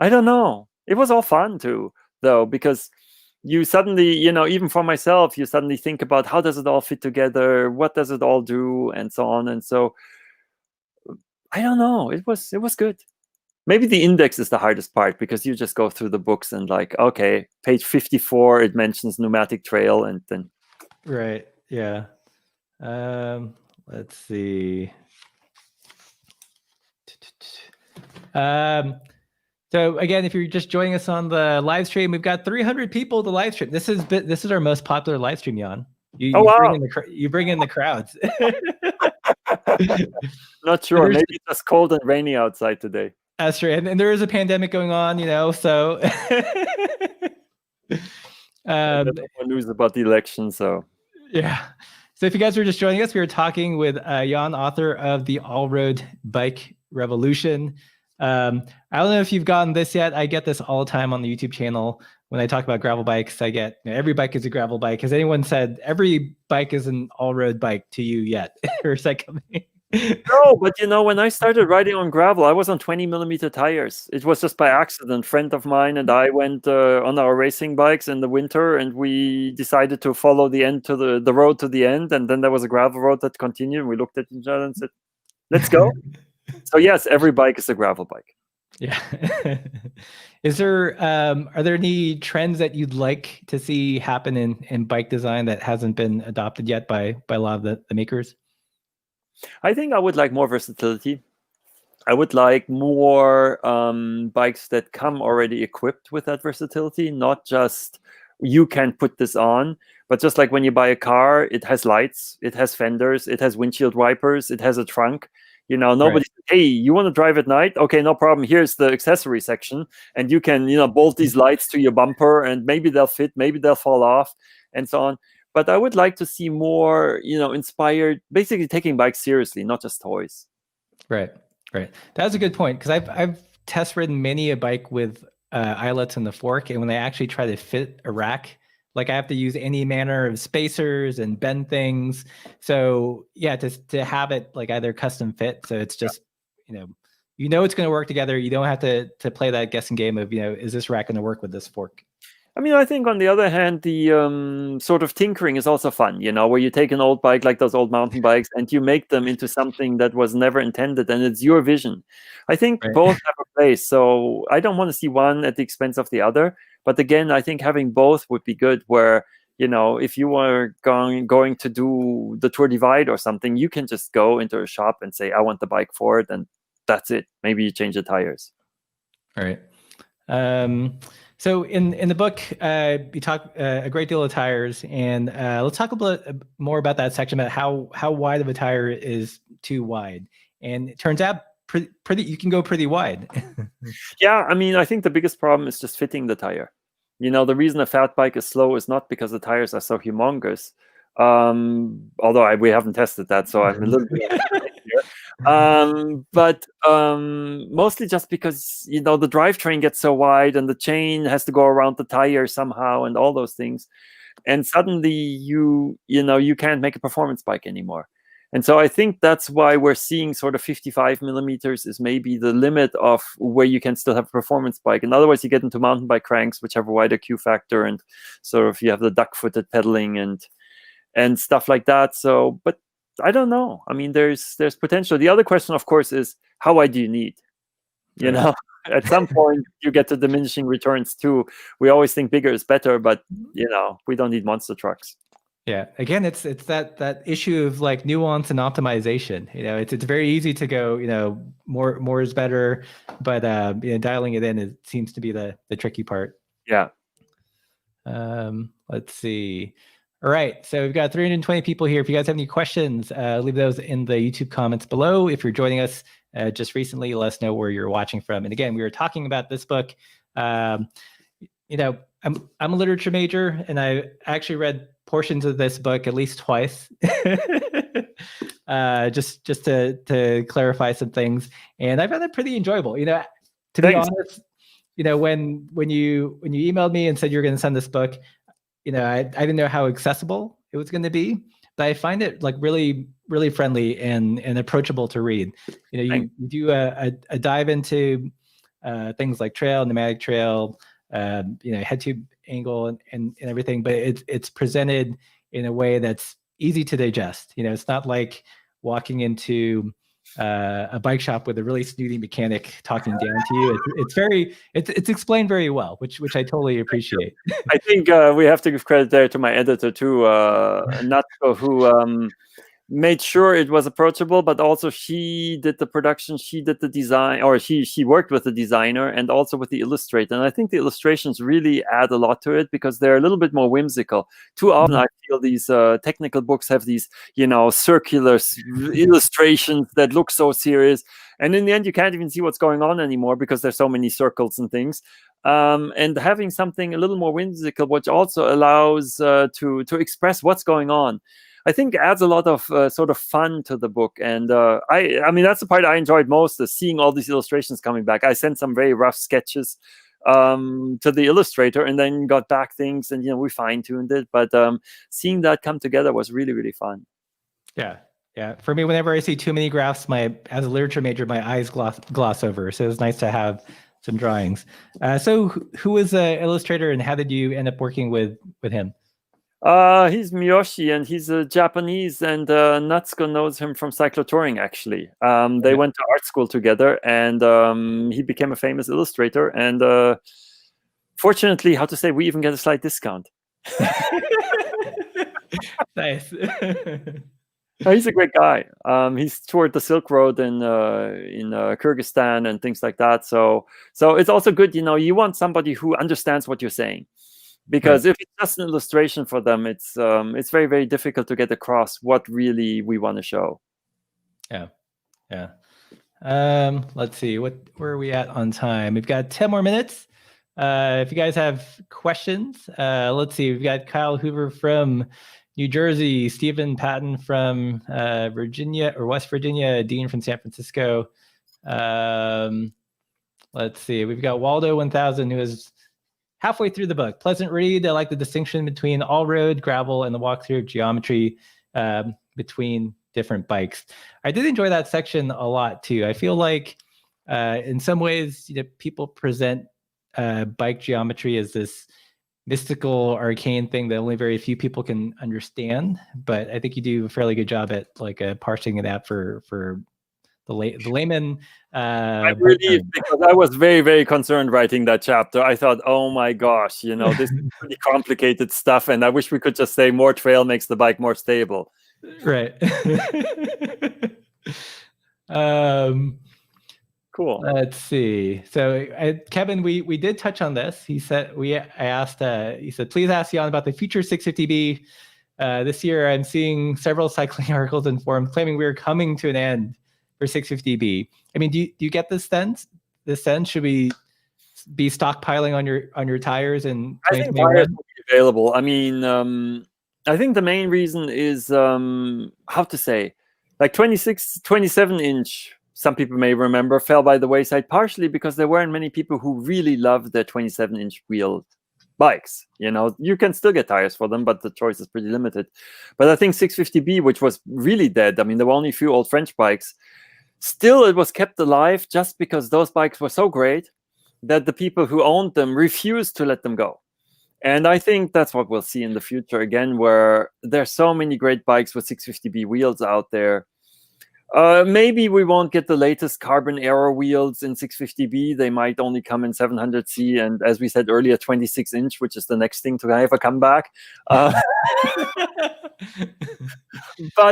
don't know. It was all fun too, though, because you suddenly, even for myself, you suddenly think about how does it all fit together, what does it all do, and so on. And so I don't know. It was good. Maybe the index is the hardest part because you just go through the books and like, okay, page 54, it mentions pneumatic trail, and then. Right. Yeah. Let's see. So again, if you're just joining us on the live stream, we've got 300 people to live stream. This is our most popular live stream, Jan. You bring in the crowds. Not sure. Maybe it's just cold and rainy outside today. That's right. And there is a pandemic going on, so. More news about the election, so. Yeah. So if you guys were just joining us, we were talking with Jan, author of The All-Road Bike Revolution. I don't know if you've gotten this yet. I get this all the time on the YouTube channel. When I talk about gravel bikes, I get every bike is a gravel bike. Has anyone said every bike is an all-road bike to you yet? Or is that coming? No, but when I started riding on gravel, I was on 20mm tires. It was just by accident. A friend of mine and I went on our racing bikes in the winter, and we decided to follow the end to the road to the end. And then there was a gravel road that continued. And we looked at each other and said, let's go. So yes, every bike is a gravel bike. Yeah. Is there are there any trends that you'd like to see happen in bike design that hasn't been adopted yet by a lot of the makers? I think I would like more versatility. I would like more bikes that come already equipped with that versatility, not just you can put this on, but just like when you buy a car, it has lights, it has fenders, it has windshield wipers, it has a trunk. Nobody says, hey, you want to drive at night? Okay, no problem. Here's the accessory section, and you can, bolt these lights to your bumper, and maybe they'll fit, maybe they'll fall off, and so on. But I would like to see more, inspired, basically taking bikes seriously, not just toys. Right. That's a good point, because I've test ridden many a bike with eyelets in the fork, and when they actually try to fit a rack, like I have to use any manner of spacers and bend things. So yeah, to have it like either custom fit, so it's just it's going to work together. You don't have to play that guessing game of is this rack going to work with this fork? I mean, I think on the other hand, the sort of tinkering is also fun, where you take an old bike like those old mountain bikes and you make them into something that was never intended, and it's your vision. I think both have a place, so I don't want to see one at the expense of the other. But again, I think having both would be good, where, if you were going to do the Tour Divide or something, you can just go into a shop and say, I want the bike for it, and that's it. Maybe you change the tires. All right. So in the book, you talk a great deal of tires, and let's talk a bit more about that section about how wide of a tire is too wide. And it turns out pretty you can go pretty wide. Yeah, I mean, I think the biggest problem is just fitting the tire. The reason a fat bike is slow is not because the tires are so humongous. Although we haven't tested that, so I'm a little bit here. But mostly just because the drivetrain gets so wide and the chain has to go around the tire somehow and all those things, and suddenly you can't make a performance bike anymore. And so I think that's why we're seeing sort of 55 millimeters is maybe the limit of where you can still have a performance bike. And otherwise you get into mountain bike cranks, which have a wider Q factor, and sort of you have the duck-footed pedaling and stuff like that. So, but I don't know. I mean, there's potential. The other question, of course, is how wide do you need? At some point you get to diminishing returns too. We always think bigger is better, but we don't need monster trucks. Yeah. Again, it's that issue of like nuance and optimization. It's very easy to go, more is better, but dialing it in seems to be the tricky part. Yeah. Let's see. All right. So we've got 320 people here. If you guys have any questions, leave those in the YouTube comments below. If you're joining us just recently, let us know where you're watching from. And again, we were talking about this book. I'm a literature major, and I actually read portions of this book at least twice, just to clarify some things. And I found it pretty enjoyable. To be honest, when you emailed me and said you're going to send this book, I didn't know how accessible it was going to be, but I find it like really, really friendly and approachable to read. You do a dive into things like trail, pneumatic trail, head tube angle and everything, but it's presented in a way that's easy to digest. It's not like walking into a bike shop with a really snooty mechanic talking down to you. It's explained very well, which I totally appreciate. I think we have to give credit there to my editor too, Natsuko, who made sure it was approachable, but also she did the production, she did the design, or she worked with the designer and also with the illustrator. And I think the illustrations really add a lot to it because they're a little bit more whimsical. Too often I feel these technical books have these, circular illustrations that look so serious. And in the end, you can't even see what's going on anymore because there's so many circles and things. And having something a little more whimsical, which also allows to express what's going on, I think adds a lot of sort of fun to the book. And I mean, that's the part I enjoyed most, is seeing all these illustrations coming back. I sent some very rough sketches to the illustrator and then got back things and, we fine-tuned it. But seeing that come together was really, really fun. Yeah. Yeah. For me, whenever I see too many graphs, as a literature major, my eyes gloss over. So it's nice to have some drawings. So who was the illustrator and how did you end up working with him? He's Miyoshi, and he's a Japanese, and Natsuko knows him from cyclotouring, actually. They went to art school together, and he became a famous illustrator. And fortunately, we even get a slight discount. Nice. He's a great guy. He's toured the Silk Road in Kyrgyzstan and things like that. So it's also good, you want somebody who understands what you're saying. Because if it's just an illustration for them, it's very, very difficult to get across what really we want to show. Yeah. Let's see, where are we at on time? We've got 10 more minutes. If you guys have questions, let's see. We've got Kyle Hoover from New Jersey, Stephen Patton from Virginia or West Virginia, Dean from San Francisco. Let's see. We've got Waldo 1000, who is halfway through the book. Pleasant read. I like the distinction between all-road, gravel, and the walkthrough of geometry between different bikes. I did enjoy that section a lot too. I feel like in some ways, people present bike geometry as this mystical, arcane thing that only very few people can understand. But I think you do a fairly good job at parsing it out for the layman. Because I was very, very concerned writing that chapter. I thought, oh my gosh, this is pretty complicated stuff, and I wish we could just say more trail makes the bike more stable. Right. Cool. Let's see. So Kevin, we did touch on this. He said he said, please ask Jan about the future 650B. This year, I'm seeing several cycling articles and forums claiming we're coming to an end for 650B. I mean, do you get this sense? Should we be stockpiling on your tires in 2021? I think tires will be available. I mean, I think the main reason is how to say, like 26, 27-inch. Some people may remember fell by the wayside partially because there weren't many people who really loved their 27-inch wheel bikes. You can still get tires for them, but the choice is pretty limited. But I think 650B, which was really dead, I mean, there were only a few old French bikes. Still, it was kept alive just because those bikes were so great that the people who owned them refused to let them go. And I think that's what we'll see in the future again, where there's so many great bikes with 650B wheels out there. Maybe we won't get the latest carbon aero wheels in 650B. They might only come in 700C, and as we said earlier, 26-inch, which is the next thing to have a comeback. But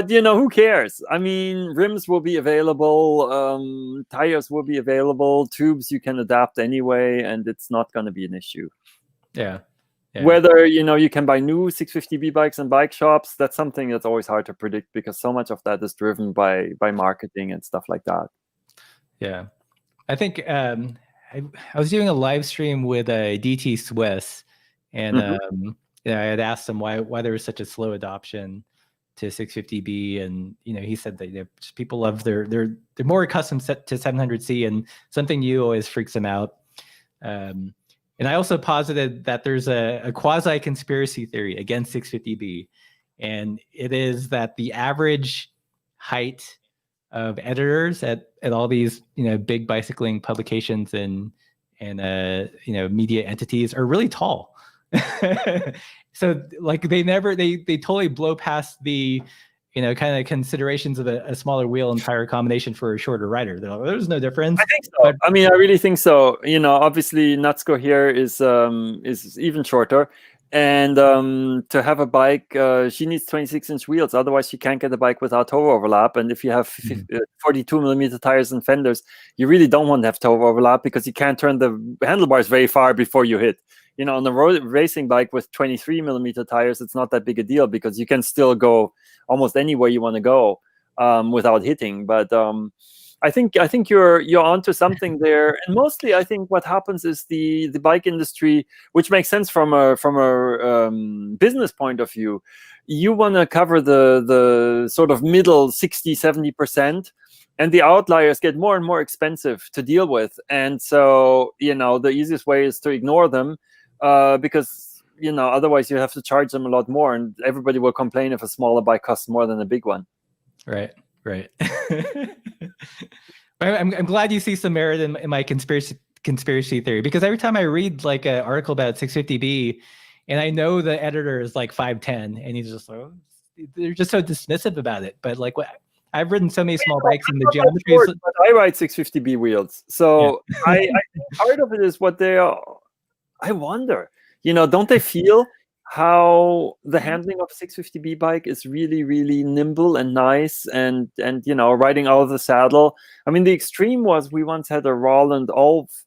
who cares? I mean, rims will be available, tires will be available, tubes you can adapt anyway, and it's not going to be an issue. Yeah. Whether you can buy new 650B bikes in bike shops, that's something that's always hard to predict because so much of that is driven by marketing and stuff like that. Yeah, I think I was doing a live stream with a DT Swiss, and I had asked him why there was such a slow adoption to 650B, and he said that people love they're more accustomed to 700C, and something new always freaks him out. And I also posited that there's a quasi-conspiracy theory against 650B, and it is that the average height of editors at all these big bicycling publications and media entities are really tall. So like they totally blow past the kind of considerations of a smaller wheel and tire combination for a shorter rider. There's no difference. I think so. I mean, I really think so. Obviously Natsuko here is even shorter. And to have a bike, she needs 26-inch wheels. Otherwise, she can't get a bike without toe overlap. And if you have 42mm tires and fenders, you really don't want to have toe overlap because you can't turn the handlebars very far before you hit. On the racing bike with 23mm tires, it's not that big a deal because you can still go almost anywhere you want to go without hitting. But I think you're onto something there. And mostly, I think what happens is the bike industry, which makes sense from a business point of view, you want to cover the sort of middle 60-70%. And the outliers get more and more expensive to deal with. And so, the easiest way is to ignore them because, otherwise you have to charge them a lot more. And everybody will complain if a smaller bike costs more than a big one. Right. I'm glad you see some merit in my conspiracy theory, because every time I read like an article about 650B and I know the editor is like 5'10", and he's just like, they're just so dismissive about it. But like I've ridden so many small bikes in the geometry. But I ride 650B wheels. So yeah. I think part of it is what they are. I wonder, don't they feel how the handling of a 650B bike is really, really nimble and nice and riding out of the saddle. I mean, the extreme was we once had a Roland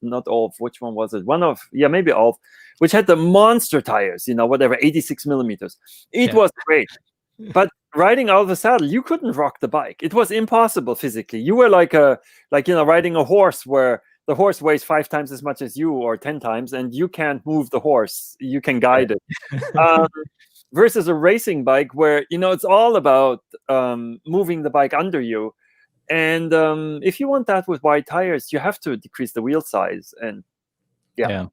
not Olf, which one was it? Maybe Olf, which had the monster tires, 86mm. It was great. But riding out of the saddle, you couldn't rock the bike. It was impossible physically. You were like riding a horse where the horse weighs 5 times as much as you or 10 times, and you can't move the horse. You can guide it. Versus a racing bike where, it's all about moving the bike under you. And if you want that with wide tires, you have to decrease the wheel size. And yeah.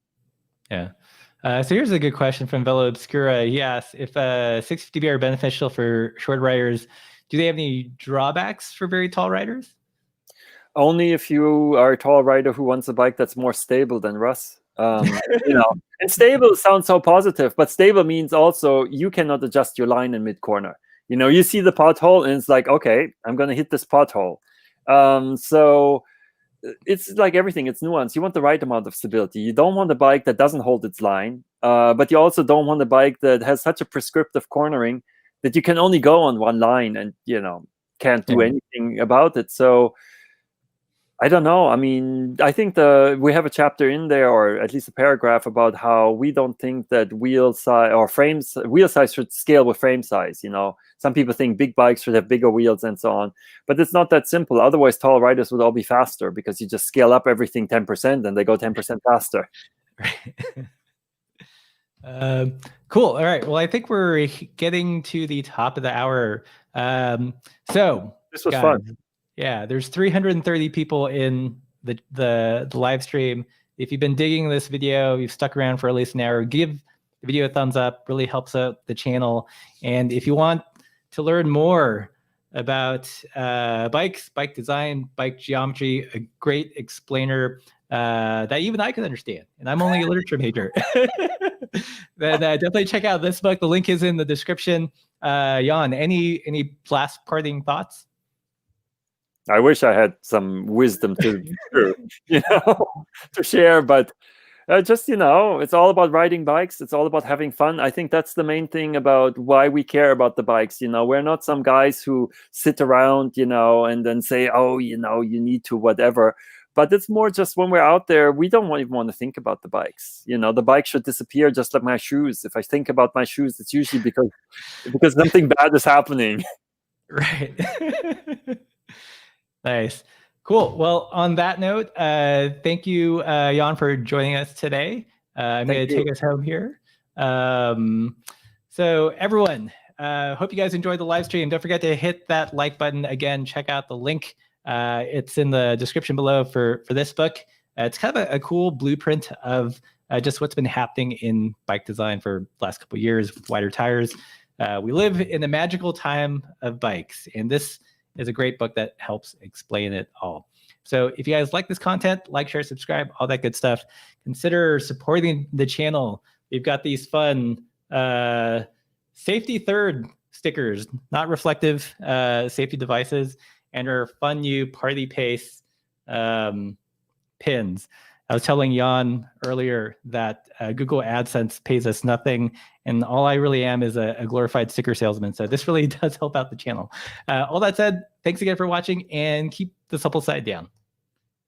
So here's a good question from Velo Obscura. He asks, if 650B are beneficial for short riders, do they have any drawbacks for very tall riders? Only if you are a tall rider who wants a bike that's more stable than Russ. And stable sounds so positive, but stable means also you cannot adjust your line in mid-corner. You see the pothole and it's like, okay, I'm going to hit this pothole. So it's like everything, it's nuance. You want the right amount of stability. You don't want a bike that doesn't hold its line, but you also don't want a bike that has such a prescriptive cornering that you can only go on one line and, can't do anything about it. So I don't know. I mean, I think we have a chapter in there, or at least a paragraph, about how we don't think that wheel size should scale with frame size. Some people think big bikes should have bigger wheels and so on, but it's not that simple. Otherwise, tall riders would all be faster because you just scale up everything 10% and they go 10% faster. Cool. All right. Well, I think we're getting to the top of the hour. So this was guys, fun. Yeah, there's 330 people in the live stream. If you've been digging this video, you've stuck around for at least an hour, give the video a thumbs up. Really helps out the channel. And if you want to learn more about bikes, bike design, bike geometry, a great explainer that even I can understand, and I'm only a literature major, then definitely check out this book. The link is in the description. Jan, any last parting thoughts? I wish I had some wisdom to share, but just, it's all about riding bikes. It's all about having fun. I think that's the main thing about why we care about the bikes. We're not some guys who sit around, and then say, oh, you need to whatever. But it's more just when we're out there, we don't even want to think about the bikes. The bike should disappear just like my shoes. If I think about my shoes, it's usually because something bad is happening. Right. Nice. Cool. Well, on that note, thank you, Jan, for joining us today. I'm going to take us home here. So everyone, hope you guys enjoyed the live stream. Don't forget to hit that like button. Again, check out the link. It's in the description below for this book. It's kind of a cool blueprint of just what's been happening in bike design for the last couple of years with wider tires. We live in a magical time of bikes, and this is a great book that helps explain it all. So if you guys like this content, like, share, subscribe, all that good stuff. Consider supporting the channel. We've got these fun safety third stickers, not reflective safety devices, and our fun new party pace pins. I was telling Jan earlier that Google AdSense pays us nothing, and all I really am is a glorified sticker salesman. So this really does help out the channel. All that said, thanks again for watching, and keep the supple side down.